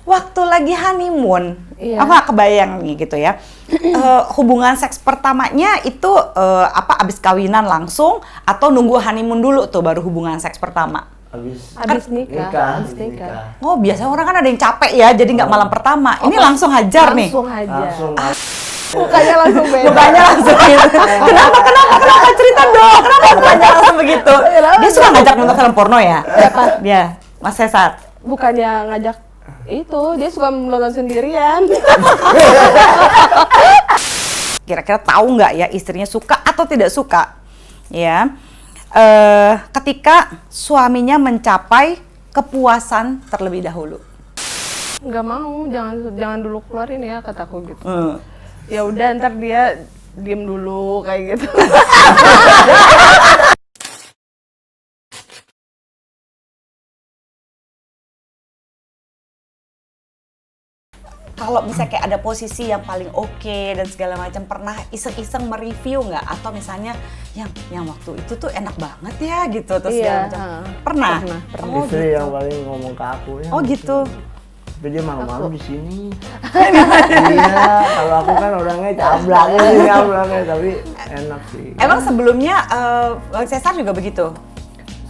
Waktu lagi honeymoon, Iya. aku gak kebayang nih gitu ya. Hubungan seks pertamanya itu abis kawinan langsung atau nunggu honeymoon dulu tuh baru hubungan seks pertama? Abis nikah. Oh, biasanya orang kan ada yang capek ya, jadi nggak malam pertama. Ini langsung hajar nih. Langsung aja. Langsung. Mukanya langsung beda. Mukanya langsung gitu. Kenapa? Cerita dong. Kenapa mukanya langsung begitu? Dia suka ngajak nonton film porno ya? Siapa? Dia, Mas Cesar. Bukannya ngajak itu, dia suka menonton sendirian. Kira-kira tahu nggak ya istrinya suka atau tidak suka? Ya, ketika suaminya mencapai kepuasan terlebih dahulu. Nggak mau, jangan dulu keluarin ya, kataku gitu. Ya udah, ntar dia diem dulu kayak gitu. Kalau misalnya kayak ada posisi yang paling oke dan segala macam, pernah iseng-iseng mereview nggak? Atau misalnya yang waktu itu tuh enak banget ya gitu, terus segala macam. Pernah? Oh, Istri gitu. yang paling ngomong ke aku ya. Oh gitu. Tapi dia malu-malu di sini. Iya, kalau aku kan orangnya cablaknya, tapi enak sih. Emang sebelumnya Bang Cesar juga begitu?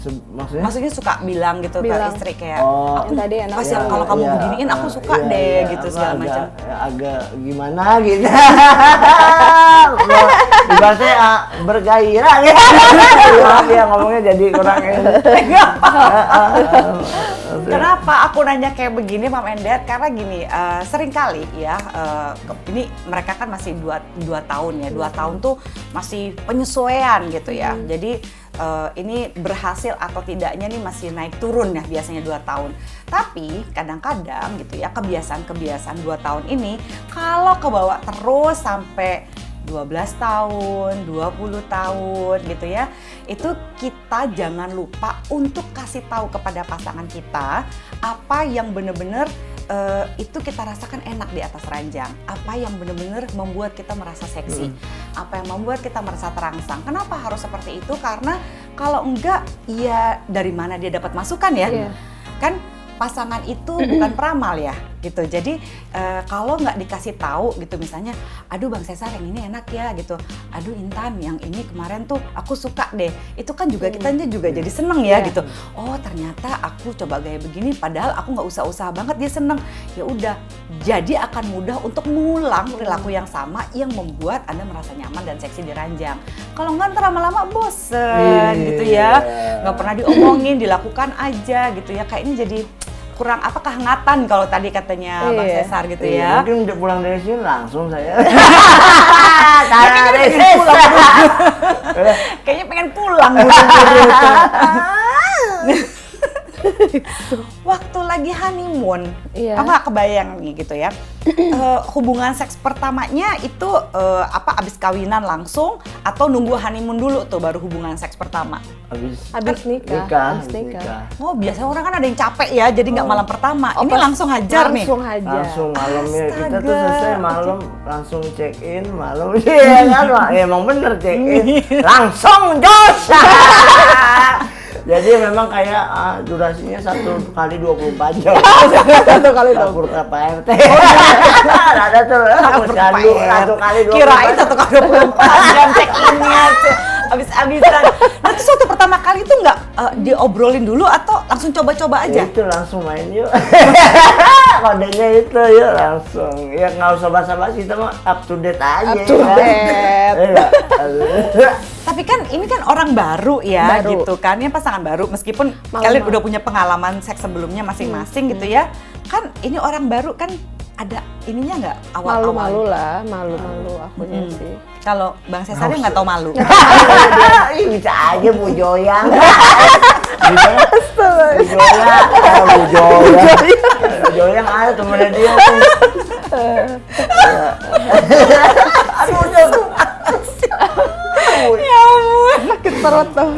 Maksudnya? Maksudnya suka bilang gitu ke Bilang. istri kayak, Oh, Yang tadi enak. pas yang kalau kamu beginiin aku suka deh gitu segala macam. Agak gimana gitu. Bahasanya bergairah ya. Dia ngomongnya jadi kurang enak. Kenapa aku nanya kayak begini, Mom and Dad? Karena gini, sering kali ya, ini mereka kan masih 2 tahun ya, 2 tahun tuh masih penyesuaian gitu ya. Jadi ini berhasil atau tidaknya nih masih naik turun ya biasanya 2 tahun. Tapi kadang-kadang gitu ya, kebiasaan 2 tahun ini kalau kebawa terus sampai 12 tahun, 20 tahun gitu ya, itu kita jangan lupa untuk kasih tahu kepada pasangan kita apa yang benar-benar itu kita rasakan enak di atas ranjang, apa yang benar-benar membuat kita merasa seksi, apa yang membuat kita merasa terangsang. Kenapa harus seperti itu? Karena kalau enggak, ya dari mana dia dapat masukan ya? Iya. Kan pasangan itu bukan peramal ya gitu. Jadi kalau nggak dikasih tahu gitu, misalnya, aduh Bang Cesar yang ini enak ya gitu, aduh Intan yang ini kemarin tuh aku suka deh, itu kan juga kitanya juga jadi seneng ya gitu. Oh ternyata aku coba gaya begini, padahal aku nggak usah-usaha banget dia seneng. Ya udah, jadi akan mudah untuk mengulang perilaku yang sama yang membuat Anda merasa nyaman dan seksi di ranjang. Kalau nggak ntar lama-lama bosen gitu ya, nggak pernah diomongin, dilakukan aja gitu ya, kayak ini jadi kurang apa kehangatan kalau tadi katanya Bang Cesar gitu ya. Mungkin udah pulang dari sini langsung saya. Kayaknya pengen pulang. Waktu lagi honeymoon, aku gak kebayang nih gitu ya. Hubungan seks pertamanya itu abis kawinan langsung atau nunggu honeymoon dulu tuh baru hubungan seks pertama? Abis nikah. Oh, biasanya orang kan ada yang capek ya, jadi nggak malam pertama. Ini langsung hajar nih. Langsung malamnya kita tuh selesai malam langsung check in malam. Iya kan, emang bener check in. Langsung jos. Jadi memang kayak durasinya 1 kali 24 jam. 1 kali dapur Pak RT. Ada tuh dapur candu 1 kali 24. Kirain 1 kali 24 jam check innya tuh. Abis-abisan. Nah terus waktu pertama kali itu nggak diobrolin dulu atau langsung coba-coba aja? Ya itu langsung main yuk. Kodenya itu yuk langsung. Ya nggak usah basa-basi, kita mah up to date aja. Up to date. Tapi kan ini kan orang baru ya gitu kan, ini pasangan baru meskipun kalian udah punya pengalaman seks sebelumnya masing-masing gitu ya. Kan ini orang baru kan ada ininya nggak awal-awal? Malu-malu lah, malu-malu akunya sih. Kalau Bang Cesar nggak tahu malu. Bisa aja Bu Joyang. Bu Joyang ada temennya dia tuh. Ya ampun. Sakit perut tuh.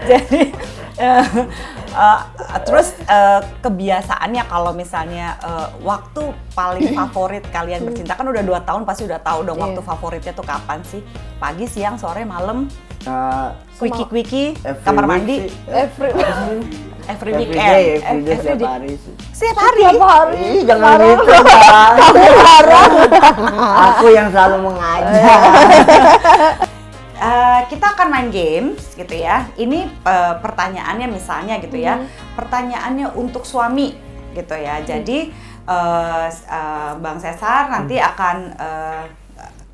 Jadi terus kebiasaannya kalau misalnya waktu paling favorit kalian bercinta, kan udah 2 tahun pasti udah tahu dong waktu favoritnya tuh kapan sih? Pagi, siang, sore, malam? Quickie, kamar mandi? every Every weekend. day, every day, Every setiap day. hari sih. Setiap hari. Ih, jangan gitu, Bang. Aku yang selalu mengajak. Kita akan main games gitu ya. Ini pertanyaannya misalnya gitu ya. Pertanyaannya untuk suami gitu ya. Jadi Bang Cesar nanti akan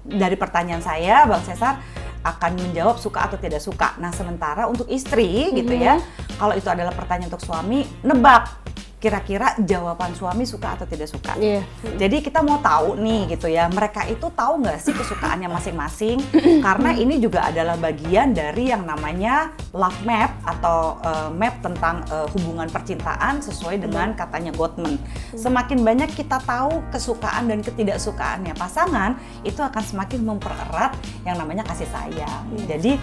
dari pertanyaan saya, Bang Cesar akan menjawab suka atau tidak suka. Nah, sementara untuk istri gitu ya, kalau itu adalah pertanyaan untuk suami, nebak kira-kira jawaban suami suka atau tidak suka. Iya. Jadi kita mau tahu nih gitu ya, mereka itu tahu nggak sih kesukaannya masing-masing? Karena ini juga adalah bagian dari yang namanya love map atau map tentang hubungan percintaan sesuai dengan katanya Gottman. Semakin banyak kita tahu kesukaan dan ketidaksukaannya pasangan, itu akan semakin mempererat yang namanya kasih sayang. Jadi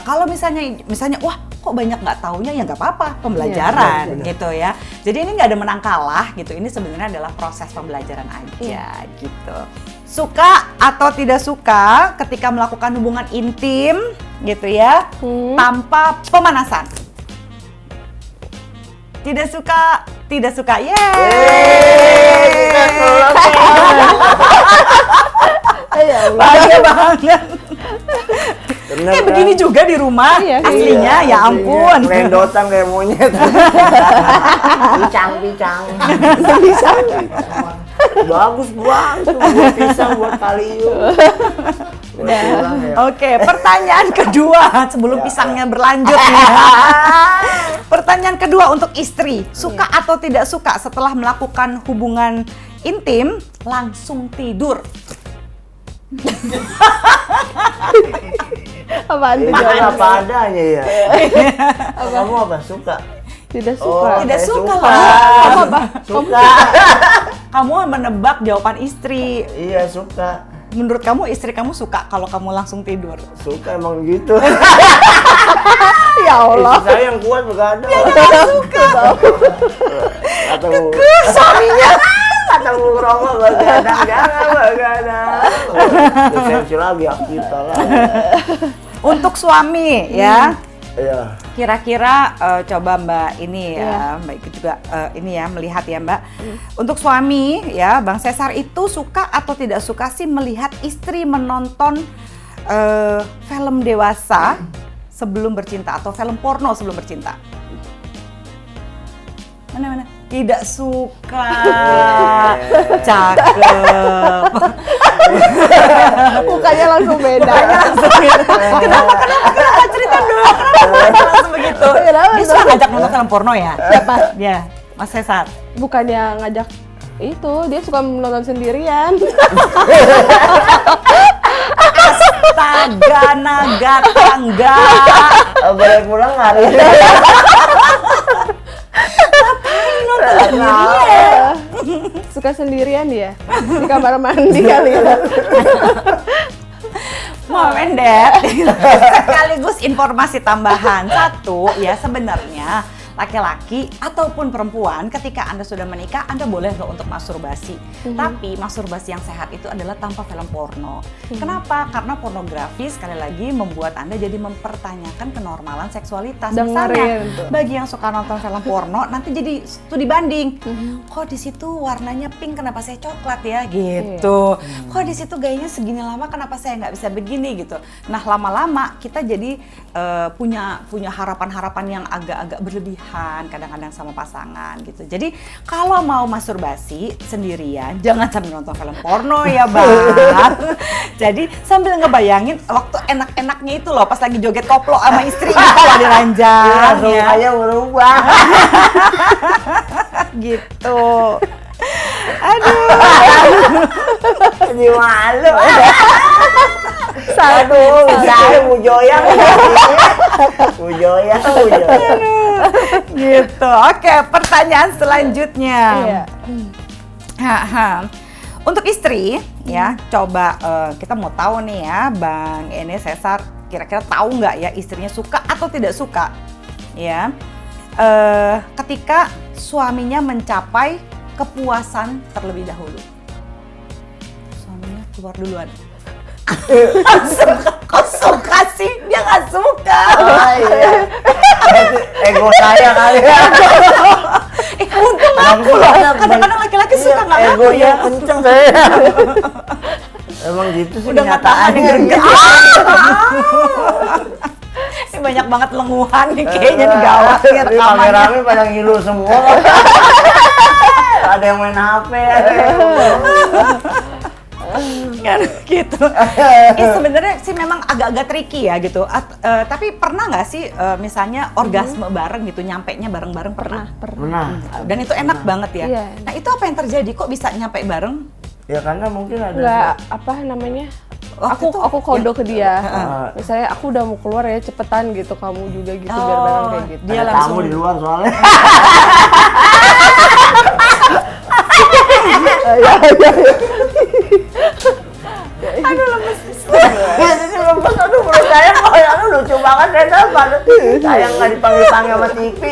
kalau misalnya wah kok banyak nggak taunya, ya nggak apa-apa, pembelajaran gitu ya. Jadi ini nggak ada menang kalah gitu, ini sebenarnya adalah proses pembelajaran aja gitu. Suka atau tidak suka ketika melakukan hubungan intim gitu ya, tanpa pemanasan. Tidak suka, yeay! Bahagia banget. Bener, Kayak begini juga di rumah, Iya, aslinya ya ampun. Lendotan kayak monyet. Pisang. Bagus banget tuh buat pisang, buat kalio. Oke, pertanyaan kedua sebelum pisangnya berlanjut nih. Pertanyaan kedua untuk istri, suka atau tidak suka setelah melakukan hubungan intim langsung tidur? Apaan tuh Makan jawabannya? apa adanya ya. Kamu apa suka? Tidak Oh, suka. Tidak saya suka suka. lah. Apa? Suka. Kamu menebak jawaban istri. Iya suka. Menurut kamu istri kamu suka kalau kamu langsung tidur? Suka emang gitu. Ya Allah. Istri saya yang kuat begadang. Suka. Atau suaminya atau ngerokok begadang, jangan begadang. Desensi lagi kita lah. Untuk suami ya. Iya. Kira-kira coba Mbak ini ya, Mbak Iki juga ini ya melihat ya Mbak. Untuk suami ya, Bang Cesar itu suka atau tidak suka sih melihat istri menonton film dewasa sebelum bercinta atau film porno sebelum bercinta? Mana? Tidak suka. Cakep. Mukanya langsung beda. Kenapa? Cerita dong. Kenapa langsung begitu? Dia suka ngajak nonton film porno ya? Siapa? Ya, Mas Cesar. Bukannya ngajak itu, dia suka menonton sendirian. Astaga, naga tangga. Boleh pulang hari ini. Suka sendirian dia di kamar mandi kali ya. Mom and Dad, sekaligus informasi tambahan. Satu, ya sebenarnya laki-laki ataupun perempuan ketika Anda sudah menikah, Anda boleh loh untuk masturbasi. Tapi masturbasi yang sehat itu adalah tanpa film porno. Kenapa? Karena pornografi sekali lagi membuat Anda jadi mempertanyakan kenormalan seksualitas. Misalnya, Dengerin tuh. bagi yang suka nonton film porno, nanti jadi studi banding. Kok di situ warnanya pink, kenapa saya coklat ya? Gitu. Kok di situ gayanya segini lama, kenapa saya nggak bisa begini gitu. Nah, lama-lama kita jadi punya harapan-harapan yang agak-agak berlebihan kadang-kadang sama pasangan gitu. Jadi kalau mau masturbasi sendirian, jangan sambil nonton film porno ya Bang. Jadi sambil ngebayangin waktu enak-enaknya itu loh, pas lagi joget koplo sama istri gitu loh di ranjang ya. Kayak berubah. Gitu. Aduh. Jadi malu. Aduh, saya Bu Joyang. Bu Joyang. Gitu. Oke, pertanyaan selanjutnya. Iya. Untuk istri ya, coba kita mau tahu nih ya, Bang Cesar kira-kira tahu nggak ya istrinya suka atau tidak suka ya ketika suaminya mencapai kepuasan terlebih dahulu. Suaminya keluar duluan. Kok suka sih? Dia nggak suka. Oh, iya. Ego saya kali ya. Untung aku loh. Kadang-kadang laki-laki suka nggak ngaku Egonya ya. kenceng saya. Emang gitu sih Udah nggak tahan nih kenyataannya. Ini banyak banget lenguhan nih kayaknya di gawat nih Tapi rekamannya. kameramen pada ngilu semua. Ada yang main HP. Kan gitu. Sebenarnya sih memang agak-agak tricky ya gitu. Tapi pernah nggak sih misalnya orgasme bareng gitu, nyampenya bareng-bareng pernah? Pernah. Dan itu enak banget ya. Iya. Nah itu apa yang terjadi? Kok bisa nyampe bareng? Ya karena mungkin ada. Nggak apa namanya, Waktu itu aku kode ke dia. Heeh. Misalnya aku udah mau keluar ya, cepetan gitu, kamu juga gitu biar bareng kayak gitu. Dia Ada langsung tamu di luar soalnya. aduh lemes. Ini lemes, aduh menurut saya aduh lucu banget saya dapat. Sayang nggak dipanggil-panggil sama TV.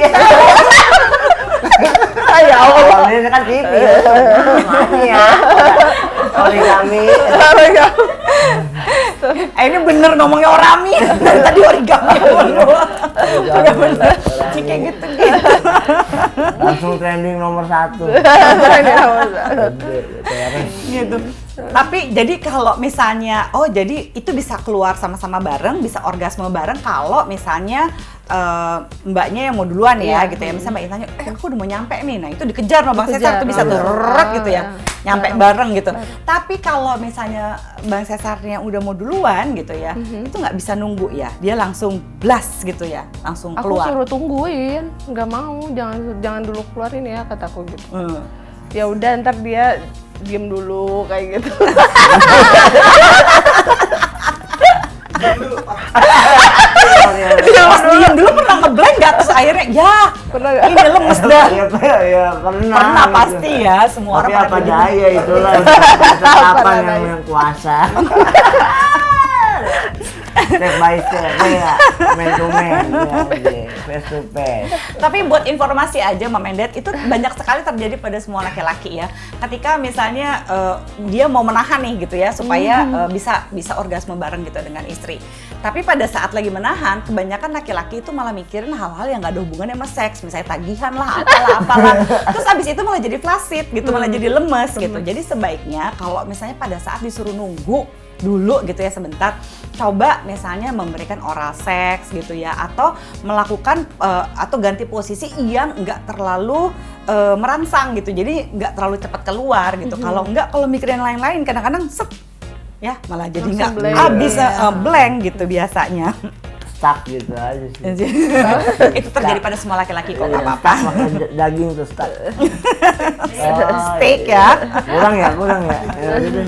Ya Allah, ini kan TV ya. Makanya ya. Sorry kami. Ini bener ngomongnya orami. Dari tadi origami mulu. Udah bener. Kayak gitu-gitu. Langsung trending nomor 1. Gitu. Tapi jadi kalau misalnya, jadi itu bisa keluar sama-sama bareng, bisa orgasme bareng kalau misalnya mbaknya yang mau duluan ya gitu ya. Misalnya mbaknya tanya, aku udah mau nyampe nih. Nah itu dikejar sama Bang Cesar, itu bisa turut gitu ya. Nyampe bareng gitu. Tapi kalau misalnya Bang Cesarnya udah mau duluan gitu ya, itu nggak bisa nunggu ya. Dia langsung blast gitu ya, langsung Aku keluar. suruh tungguin, nggak mau, jangan dulu keluarin ya, kataku gitu. Ya udah, ntar dia diem dulu kayak gitu. Pas diem dulu pernah ngeblank nggak? Terus akhirnya ya Pernah nggak? ini lemes dah. Ya pernah. Pernah gitu. pasti ya, semua Tapi orang apa pernah daya itulah kapan yang kuasa. Step by step ya, man to man, ya, face to face. Tapi buat informasi aja Mam and Dad, itu banyak sekali terjadi pada semua laki-laki ya. Ketika misalnya dia mau menahan nih gitu ya supaya bisa orgasme bareng gitu dengan istri. Tapi pada saat lagi menahan, kebanyakan laki-laki itu malah mikirin hal-hal yang gak ada hubungannya sama seks, misalnya tagihan lah, apalah. Terus abis itu malah jadi flaccid gitu, malah jadi lemes gitu. Jadi sebaiknya kalau misalnya pada saat disuruh nunggu dulu gitu ya sebentar, coba misalnya memberikan oral seks gitu ya, atau melakukan atau ganti posisi yang nggak terlalu merangsang gitu, jadi nggak terlalu cepat keluar gitu. Kalau mikirin lain-lain kadang-kadang set ya malah jadi nggak blank. habis blank gitu biasanya. Stuck gitu aja sih. Itu terjadi pada semua laki-laki kok, nggak apa-apa. Makan daging tuh stuck. Steak ya. Kurang ya. Ya udah deh.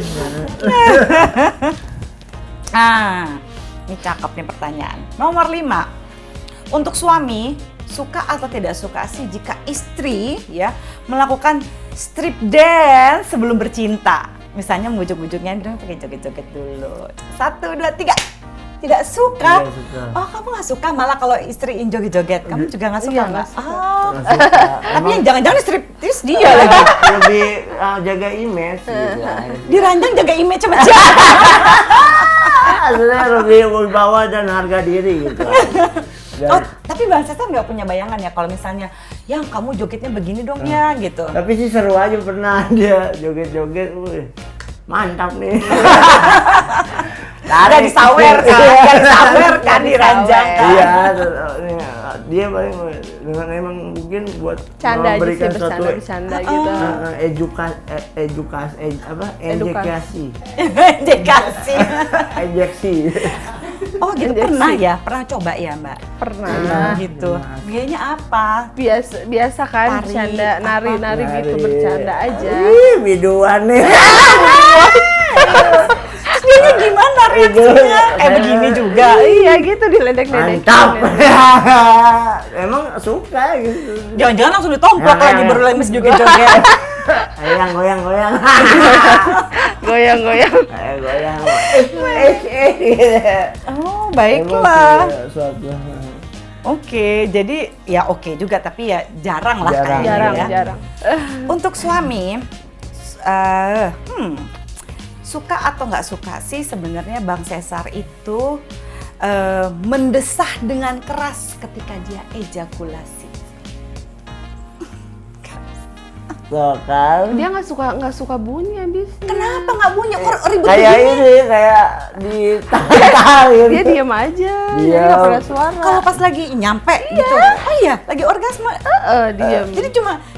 Ini cakep nih pertanyaan. Nomor 5. Untuk suami, suka atau tidak suka sih jika istri ya melakukan strip dance sebelum bercinta? Misalnya bujuk-bujuknya dong pakai joget-joget dulu. 1, 2, 3. Tidak suka? Tidak suka. Oh, kamu nggak suka malah kalau istri joget-joget? Kamu juga nggak suka? Iya, nggak? nggak suka. Oh. Nggak suka. Tapi Emang yang jangan-jangan striptease dia lagi. lebih jaga image gitu. Diranjang jaga image sama siapa? Sebenarnya lebih wibawa dan harga diri gitu. Dan, Oh, tapi Bang Cesar nggak punya bayangan ya kalau misalnya, yang kamu jogetnya begini dong ya gitu. tapi sih seru aja pernah dia joget-joget, wih, mantap nih. Ada disawer kan, diranjang kan. Iya, dia paling dengan emang mungkin buat Canda aja sih, memberikan suatu bercanda gitu. edukasi, Dikasih. injeksi. Oh gitu, pernah ya? Pernah coba ya Mbak? Pernah. Gitu. Kayaknya apa? Biasa kan, Tari, bercanda, nari-nari gitu, Nari. bercanda aja. Ih, biduan nih. Kayaknya gimana reaksinya? Kayak begini juga. Iya gitu, diledek-ledek. Mantap. Emang suka gitu. Jangan-jangan langsung ditomplok lagi baru lemes joget-joget. Goyang. Goyang-goyang. Goyang. Oh, baiklah. Emang sih, suatu. Oke, jadi ya oke juga, tapi ya jarang lah Jarang. kayaknya ya. Jarang. Untuk suami, suka atau nggak suka sih sebenarnya Bang Cesar itu mendesah dengan keras ketika dia ejakulasi. Tuh kan. Dia nggak suka bunyi habis. Kenapa nggak bunyi? Kok ribut Kayak begini? ini, kayak ditarik. Dia diem aja, dia Diam. nggak pernah suara. Kalau pas lagi nyampe gitu. Oh iya, lagi orgasme. Diem.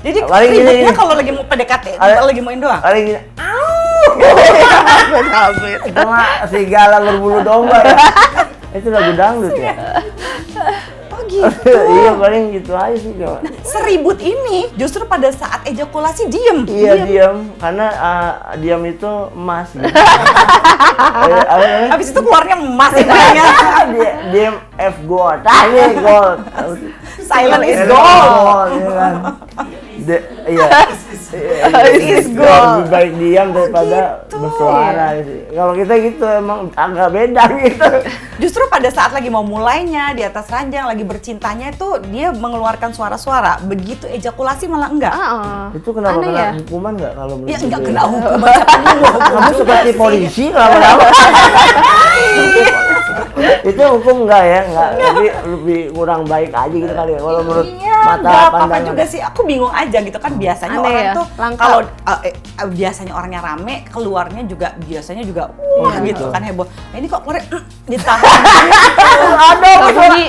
Jadi Paling gini, ributnya gini. kalau lagi mau PDKT, lagi mauin doang. Kali gini. Itu mah serigala berbulu domba ya. Itu lagu dangdut ya. Oh gitu. Iya paling gitu aja sih kawan. Seribut ini justru pada saat ejakulasi diem. Iya diam, karena diam itu emas. Gitu. Habis itu keluarnya emas intinya. Diam F gold, tanya gold. Silent is Hello, gold. iya kan. Iya. Is gold. Lebih baik diam daripada gitu. bersuara sih. Kalau kita gitu emang agak beda gitu. Justru pada saat lagi mau mulainya di atas ranjang lagi bercintanya itu dia mengeluarkan suara-suara. Begitu ejakulasi malah enggak. Itu kenapa Aneh kena ya? hukuman nggak kalau Ya begitu? enggak kena hukuman siapa dulu. Kamu seperti polisi lama-lama. Itu hukum enggak ya? Enggak, tapi lebih kurang baik aja gitu kali ya. Kalau menurut Iya, mata nggak apa-apa pandangan. juga sih. Aku bingung aja gitu kan biasanya Aneh orang ya, tuh langka. kalau biasanya orangnya rame, keluarnya juga biasanya juga gitu kan heboh. Nah, ini kok keluarnya ditahan. Aduh, Nggak bunyi.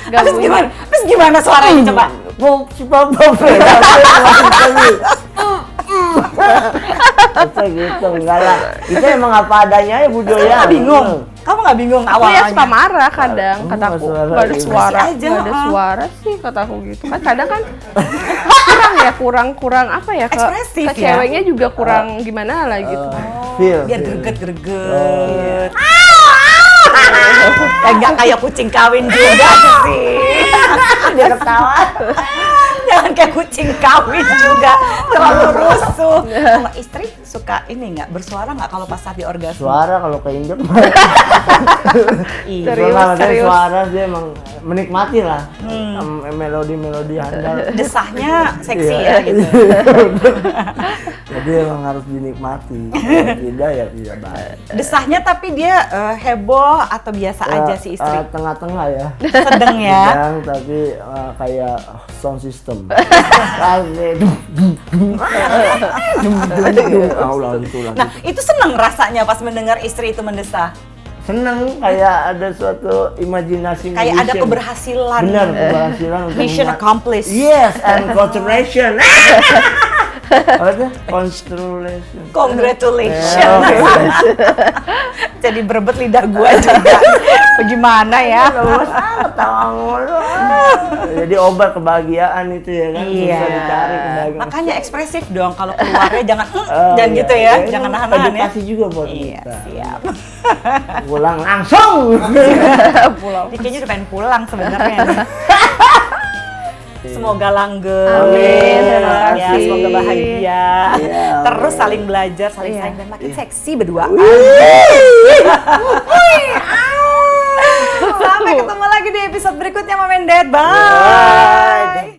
Nggak Terus bunyi. gimana? Terus gimana suaranya coba? si papa Masa gitu, enggak lah. Itu emang apa adanya ya Bu Joya. Kamu nggak bingung? Kamu nggak bingung Aku ya suka awalnya? marah kadang, Kamu kataku. nggak suara Nggak ada gitu. suara, Masih aja, nggak ada heeh. suara sih kataku gitu. Kan kadang kan kurang apa ya, Ekspresif ke ya? ceweknya juga kurang gimana lah gitu. Feel. Biar feel. greget-greget. Nggak kayak kucing kawin juga sih. Dia ketawa. Jangan kayak kucing kawin juga, terlalu rusuh. Kalau istri suka ini nggak bersuara nggak kalau pas saat di orgasme? Suara kalau keinjek Iya. Serius, Soalnya serius. suara dia emang menikmati lah. Melodi-melodi handal. Desahnya seksi Iya. ya gitu. Jadi emang harus dinikmati. Kalau tidak ya tidak baik. Desahnya tapi dia heboh atau biasa aja sih istri? Tengah-tengah ya. Sedang ya. Sedang tapi kayak sound system. Nah itu seneng rasanya pas mendengar istri itu mendesah. Seneng kayak ada suatu imajinasi. Kayak ada mission. keberhasilan. Benar, keberhasilan untuk Mission membuat- accomplished. Yes, and congratulations. Apa itu? Congratulations. Congratulations. Jadi berebet lidah gua juga. Bagaimana ya? Ketawa mulu. Jadi obat kebahagiaan itu ya kan. Iya. Bisa dicari kebahagiaan. Makanya ekspresif dong kalau keluarnya jangan jangan iya, gitu ya, iya. jangan nahan-nahan ya. Edukasi juga buat Iya, kita. siap. Pulang langsung. Ini kayaknya udah pengen pulang sebenarnya. nih. Semoga langgeng. Amin, terima Ya, kasih. semoga bahagia. Iya, Terus amin. saling belajar, saling Iya. sayang dan makin seksi berdua. Sampai ketemu lagi di episode berikutnya Mom and Dad. Bye.